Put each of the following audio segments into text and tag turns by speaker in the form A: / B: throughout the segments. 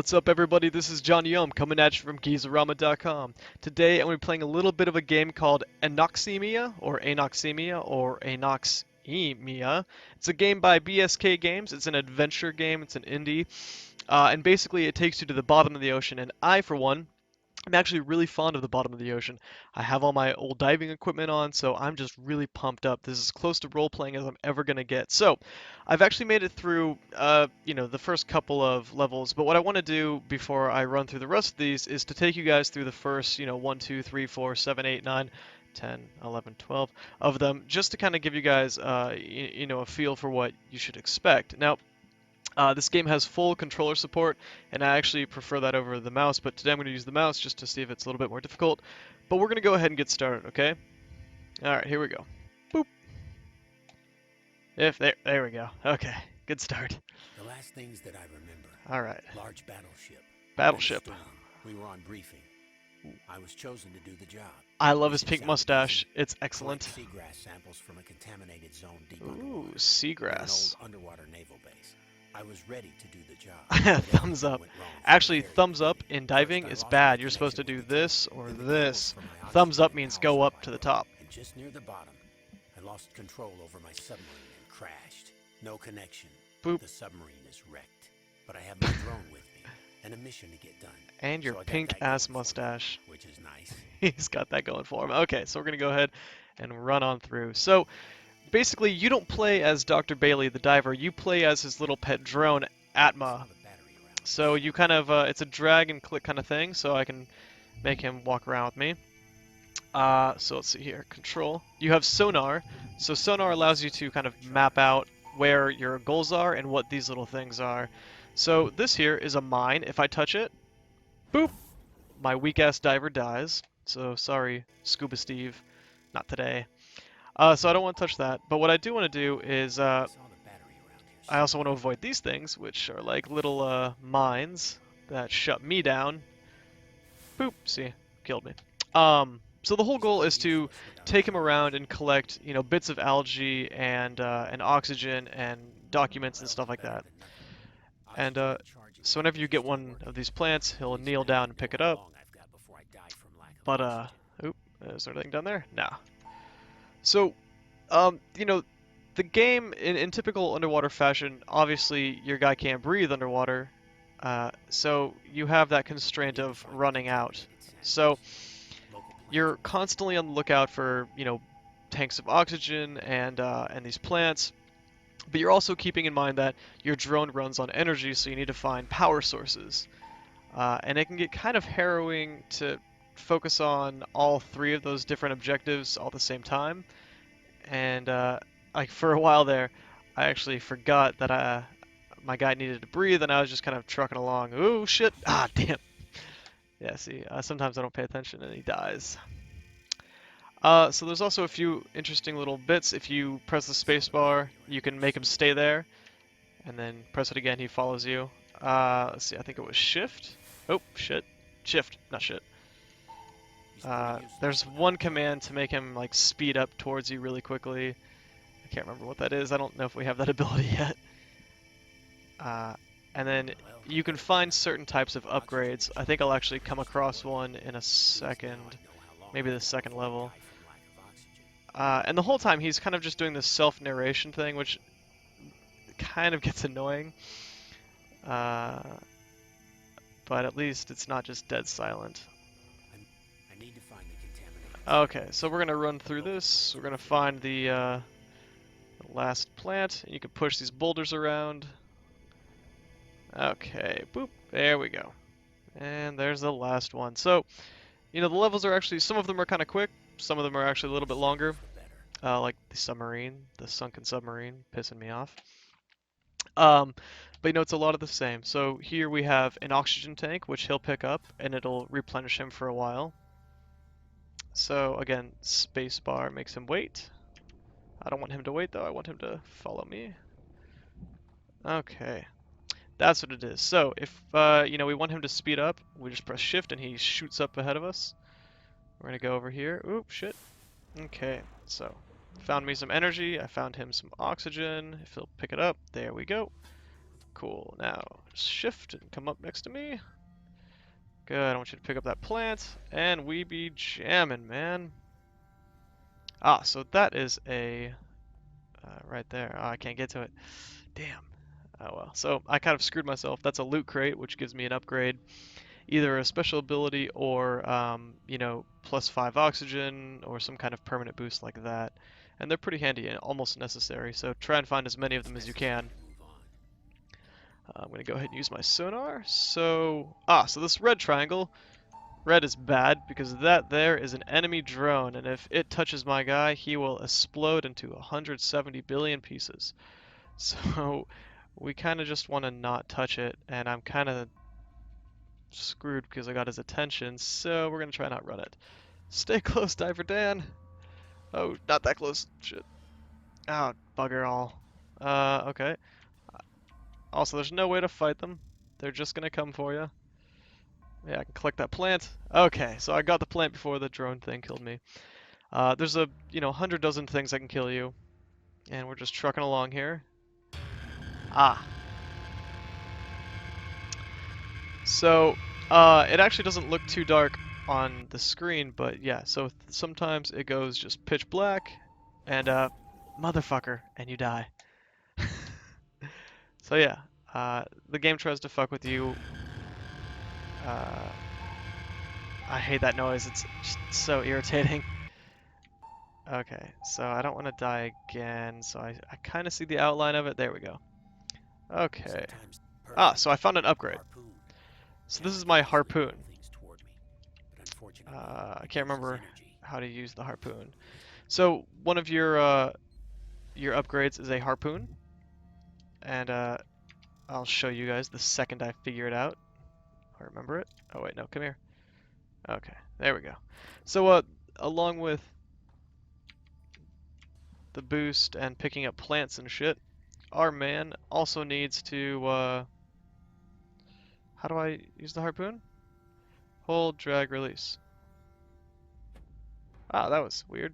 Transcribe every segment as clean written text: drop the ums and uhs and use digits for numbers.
A: What's up, everybody? This is Johnny Yum coming at you from GIZORAMA.com. Today I'm going to be playing a little bit of a game called Anoxemia or Anoxemia. It's a game by BSK Games. It's an adventure game. It's an indie. And basically it takes you to the bottom of the ocean. And I, for one, I'm actually really fond of the bottom of the ocean. I have all my old diving equipment on, so I'm just really pumped up. This is as close to role-playing as I'm ever going to get. So, I've actually made it through, the first couple of levels, but what I want to do before I run through the rest of these is to take you guys through the first, 1, 2, 3, 4, 7, 8, 9, 10, 11, 12 of them, just to kind of give you guys, a feel for what you should expect. Now, this game has full controller support, and I actually prefer that over the mouse, but today I'm going to use the mouse just to see if it's a little bit more difficult. But we're going to go ahead and get started, okay? Alright, here we go. Boop. There we go. Okay, good start.
B: The last things that I remember.
A: Alright.
B: Large battleship.
A: Battleship.
B: We were on briefing. I was chosen to do the job.
A: I love his pink mustache. It's excellent.
B: Seagrass samples from a contaminated zone deep
A: Ooh,
B: underwater.
A: seagrass.
B: An old underwater naval base. I was ready to do the job.
A: Thumbs up. Actually, thumbs up in diving is bad. You're supposed to do this or this. Thumbs up means go up to the top.
B: And just near the bottom, I lost control over my submarine and crashed. No connection.
A: Boop.
B: The submarine is wrecked. But I have my drone with me and a mission to get done.
A: And your
B: So I got
A: pink
B: that
A: ass
B: going for me,
A: mustache.
B: which is nice.
A: He's got that going for him. Okay, so we're going to go ahead and run on through. So, basically, you don't play as Dr. Bailey, the diver. You play as his little pet drone, Atma. So you kind of, it's a drag and click kind of thing, so I can make him walk around with me. So let's see here, control. You have sonar. So sonar allows you to kind of map out where your goals are and what these little things are. So this here is a mine. If I touch it, boop, my weak-ass diver dies. So sorry, Scuba Steve, not today. So I don't want to touch that. But what I do want to do is, I also want to avoid these things, which are like little mines that shut me down. Boop, see, killed me. So the whole goal is to take him around and collect, bits of algae and oxygen and documents and stuff like that. And so whenever you get one of these plants, he'll kneel down and pick it up. But oop, is there anything down there? Nah. So, the game, in typical underwater fashion, obviously your guy can't breathe underwater, so you have that constraint of running out. So you're constantly on the lookout for, tanks of oxygen and these plants, but you're also keeping in mind that your drone runs on energy, so you need to find power sources. And it can get kind of harrowing to focus on all three of those different objectives all at the same time. And like for a while there, I actually forgot that my guy needed to breathe, and I was just kind of trucking along. Ooh, shit! Ah, damn. Yeah, see, sometimes I don't pay attention and he dies. So there's also a few interesting little bits. If you press the spacebar, you can make him stay there, and then press it again, he follows you. Let's see, I think it was shift. Oh, shit. Shift, not shit. There's one command to make him like speed up towards you really quickly. I can't remember what that is. I don't know if we have that ability yet. And then you can find certain types of upgrades. I think I'll actually come across one in a second, maybe the second level. And the whole time he's kind of just doing this self-narration thing, which kind of gets annoying. But at least it's not just dead silent. Okay, so we're gonna run through this. We're gonna find the last plant. You can push these boulders around. Okay, boop, there we go. And there's the last one. So, the levels are actually, some of them are kind of quick, some of them are actually a little bit longer. Like the submarine, the sunken submarine, pissing me off. But it's a lot of the same. So here we have an oxygen tank, which he'll pick up, and it'll replenish him for a while. So again, spacebar makes him wait. I don't want him to wait though, I want him to follow me. Okay, that's what it is. So if we want him to speed up, we just press shift and he shoots up ahead of us. We're gonna go over here. Oop, shit. Okay, so found me some energy, I found him some oxygen. If he'll pick it up, there we go. Cool. Now, shift and come up next to me. Good, I want you to pick up that plant, and we be jamming, man. Ah, so that is a... right there. Oh, I can't get to it. Damn. Oh well. So I kind of screwed myself. That's a loot crate, which gives me an upgrade. Either a special ability or, you know, +5 oxygen or some kind of permanent boost like that. And they're pretty handy and almost necessary, so try and find as many of
B: It's
A: them as you
B: necessary
A: can.
B: to move on.
A: I'm going to go ahead and use my sonar. So this red triangle, red is bad because that there is an enemy drone, and if it touches my guy, he will explode into 170 billion pieces. So we kind of just want to not touch it, and I'm kind of screwed because I got his attention, so we're going to try not run it. Stay close, Diver Dan. Oh, not that close. Shit. Oh, bugger all. Okay. Also, there's no way to fight them. They're just gonna come for you. Yeah, I can collect that plant. Okay, so I got the plant before the drone thing killed me. There's a, 100 dozen things that can kill you, and we're just trucking along here. Ah. So, it actually doesn't look too dark on the screen, but yeah, so sometimes it goes just pitch black, and, motherfucker, and you die. So yeah, the game tries to fuck with you. Uh, I hate that noise. It's just so irritating. Okay, so I don't want to die again. So I kind of see the outline of it. There we go. Okay.
B: Sometimes
A: Ah,
B: perfect.
A: so I found an upgrade.
B: Harpoon.
A: So
B: Now
A: this
B: I
A: is
B: can
A: my
B: easily pull
A: harpoon.
B: things toward me. But unfortunately,
A: I
B: it
A: can't
B: uses
A: remember
B: energy.
A: how to use the harpoon. So one of your upgrades is a harpoon, and I'll show you guys the second I figure it out. I remember it. Oh wait, no, come here. Okay, there we go. So along with the boost and picking up plants and shit, our man also needs to, how do I use the harpoon? Hold, drag, release. Ah, that was weird.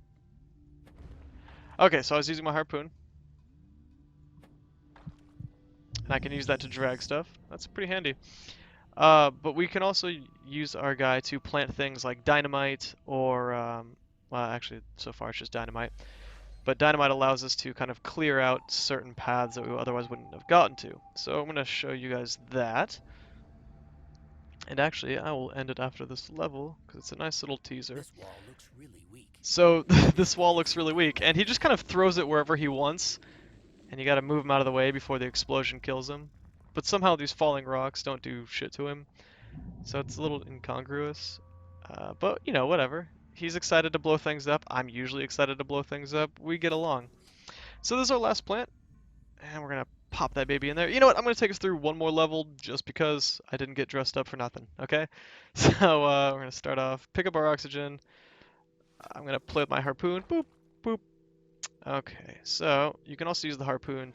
A: Okay, so I was using my harpoon, and I can use that to drag stuff. That's pretty handy. But we can also use our guy to plant things like dynamite or, well, actually, so far it's just dynamite. But dynamite allows us to kind of clear out certain paths that we otherwise wouldn't have gotten to. So I'm going to show you guys that. And actually, I will end it after this level, because it's a nice little teaser.
B: This wall looks really weak.
A: So, this
B: Maybe
A: wall
B: this
A: looks
B: is
A: really
B: the
A: weak,
B: way
A: and he
B: out.
A: just kind of throws it wherever he wants, and you gotta move him out of the way before the explosion kills him. But somehow these falling rocks don't do shit to him, so it's a little incongruous. But, whatever. He's excited to blow things up, I'm usually excited to blow things up, we get along. So this is our last plant, and we're gonna pop that baby in there. You know what? I'm gonna take us through one more level just because I didn't get dressed up for nothing. Okay? So we're gonna start off, pick up our oxygen. I'm gonna play with my harpoon. Boop, boop. Okay. So you can also use the harpoon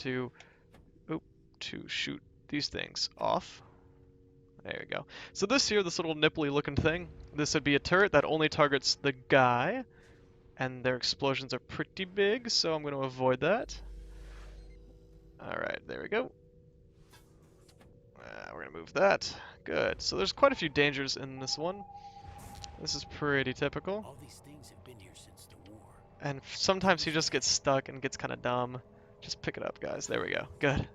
A: oop, to shoot these things off. There we go. So this little nipply looking thing, this would be a turret that only targets the guy, and their explosions are pretty big, so I'm going to avoid that. Alright, there we go. We're going to move that. Good. So there's quite a few dangers in this one. This is pretty typical.
B: All these things have been here since the war.
A: And
B: What
A: sometimes he
B: was
A: just
B: that?
A: gets stuck and gets kind of dumb. Just pick it up, guys. There we go. Good.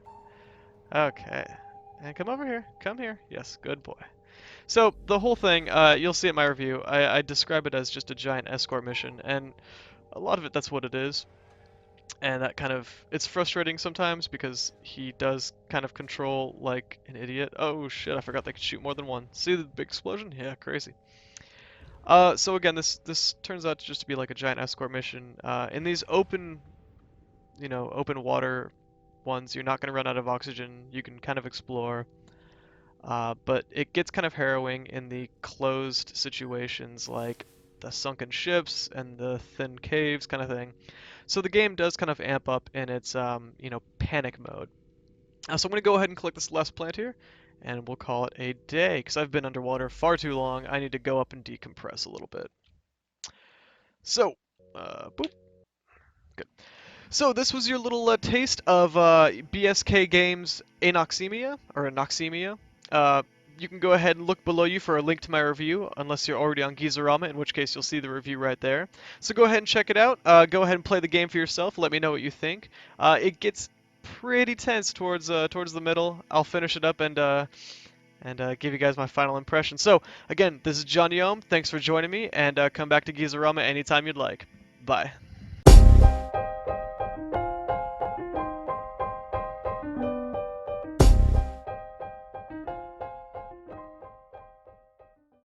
A: Okay. And come over here. Come here. Yes, good boy. So the whole thing, you'll see in my review, I describe it as just a giant escort mission, and a lot of it, that's what it is. And that kind of, it's frustrating sometimes because he does kind of control like an idiot. Oh shit, I forgot they could shoot more than one. See the big explosion? Yeah, crazy. So again, this turns out to just to be like a giant escort mission. In these open water ones, you're not going to run out of oxygen. You can kind of explore. But it gets kind of harrowing in the closed situations like the sunken ships and the thin caves kind of thing. So the game does kind of amp up in its, panic mode. So I'm going to go ahead and collect this last plant here, and we'll call it a day, because I've been underwater far too long. I need to go up and decompress a little bit. So, boop. Good. So this was your little taste of BSK Games Anoxemia, or Anoxemia. Uh, you can go ahead and look below you for a link to my review, unless you're already on GIZORAMA, in which case you'll see the review right there. So go ahead and check it out. Go ahead and play the game for yourself. Let me know what you think. It gets pretty tense towards the middle. I'll finish it up and give you guys my final impression. So again, this is John Yom. Thanks for joining me, and come back to GIZORAMA anytime you'd like. Bye.